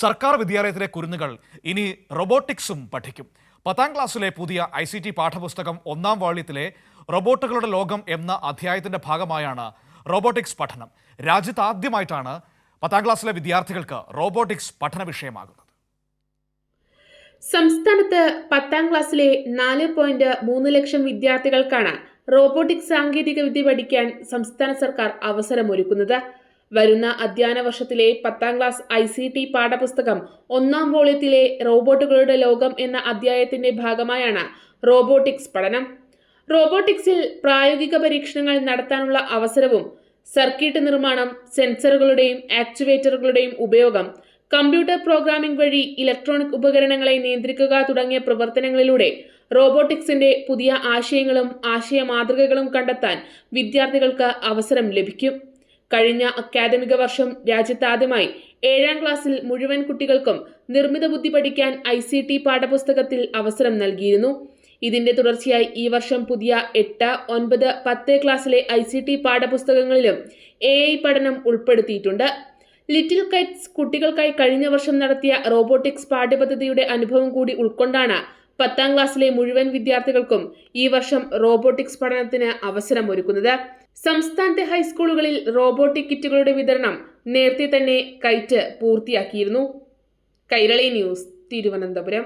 സർക്കാർ വിദ്യാലയത്തിലെ കുരുന്നുകൾ ഇനി റോബോട്ടിക്സും പഠിക്കും. 10ാം ക്ലാസ്സിലെ പുതിയ ICT പാഠപുസ്തകം 1ാം വാള്യത്തിലെ റോബോട്ടുകളുടെ ലോകം എന്ന അധ്യായത്തിന്റെ ഭാഗമായാണ് റോബോട്ടിക്സ് പഠനം. രാജ്യത്ത് ആദ്യമായിട്ടാണ് 10ാം ക്ലാസ്സിലെ വിദ്യാർത്ഥികൾക്ക് റോബോട്ടിക്സ് പഠന വിഷയമാകുന്നത്. സംസ്ഥാനത്ത് 10ാം ക്ലാസ്സിലെ 4.3 ലക്ഷം വിദ്യാർത്ഥികൾക്കാണ് റോബോട്ടിക്സ് സാങ്കേതിക വിദ്യ പഠിക്കാൻ സംസ്ഥാന സർക്കാർ അവസരമൊരുക്കുന്നത്. വരുന്ന അധ്യയന വർഷത്തിലെ 10ാം ക്ലാസ് ICT പാഠപുസ്തകം 1ാം വോള്യത്തിലെ റോബോട്ടുകളുടെ ലോകം എന്ന അധ്യായത്തിന്റെ ഭാഗമായാണ് റോബോട്ടിക്സ് പഠനം. റോബോട്ടിക്സിൽ പ്രായോഗിക പരീക്ഷണങ്ങൾ നടത്താനുള്ള അവസരവും സർക്യൂട്ട് നിർമ്മാണം, സെൻസറുകളുടെയും ആക്ച്വേറ്ററുകളുടെയും ഉപയോഗം, കമ്പ്യൂട്ടർ പ്രോഗ്രാമിംഗ് വഴി ഇലക്ട്രോണിക് ഉപകരണങ്ങളെ നിയന്ത്രിക്കുക തുടങ്ങിയ പ്രവർത്തനങ്ങളിലൂടെ റോബോട്ടിക്സിന്റെ പുതിയ ആശയങ്ങളും ആശയ മാതൃകകളും കണ്ടെത്താൻ വിദ്യാർത്ഥികൾക്ക് അവസരം ലഭിക്കും. കഴിഞ്ഞ അക്കാദമിക വർഷം രാജ്യത്താദ്യമായി 7ാം ക്ലാസ്സിൽ മുഴുവൻ കുട്ടികൾക്കും നിർമ്മിത ബുദ്ധി പഠിക്കാൻ ICT പാഠപുസ്തകത്തിൽ അവസരം നൽകിയിരുന്നു. ഇതിന്റെ തുടർച്ചയായി ഈ വർഷം പുതിയ 8, 9, 10 ക്ലാസ്സിലെ ICT പാഠപുസ്തകങ്ങളിലും AI പഠനം ഉൾപ്പെടുത്തിയിട്ടുണ്ട്. ലിറ്റിൽ കൈറ്റ്സ് കുട്ടികൾക്കായി കഴിഞ്ഞ വർഷം നടത്തിയ റോബോട്ടിക്സ് പാഠ്യപദ്ധതിയുടെ അനുഭവം കൂടി ഉൾക്കൊണ്ടാണ് 10ാം ക്ലാസ്സിലെ മുഴുവൻ വിദ്യാർത്ഥികൾക്കും ഈ വർഷം റോബോട്ടിക്സ് പഠനത്തിന് അവസരമൊരുക്കുന്നത്. സംസ്ഥാനത്തെ ഹൈസ്കൂളുകളിൽ റോബോട്ടിക് കിറ്റുകളുടെ വിതരണം നേരത്തെ തന്നെ കൈറ്റ് പൂർത്തിയാക്കിയിരുന്നു. കൈരളി ന്യൂസ്, തിരുവനന്തപുരം.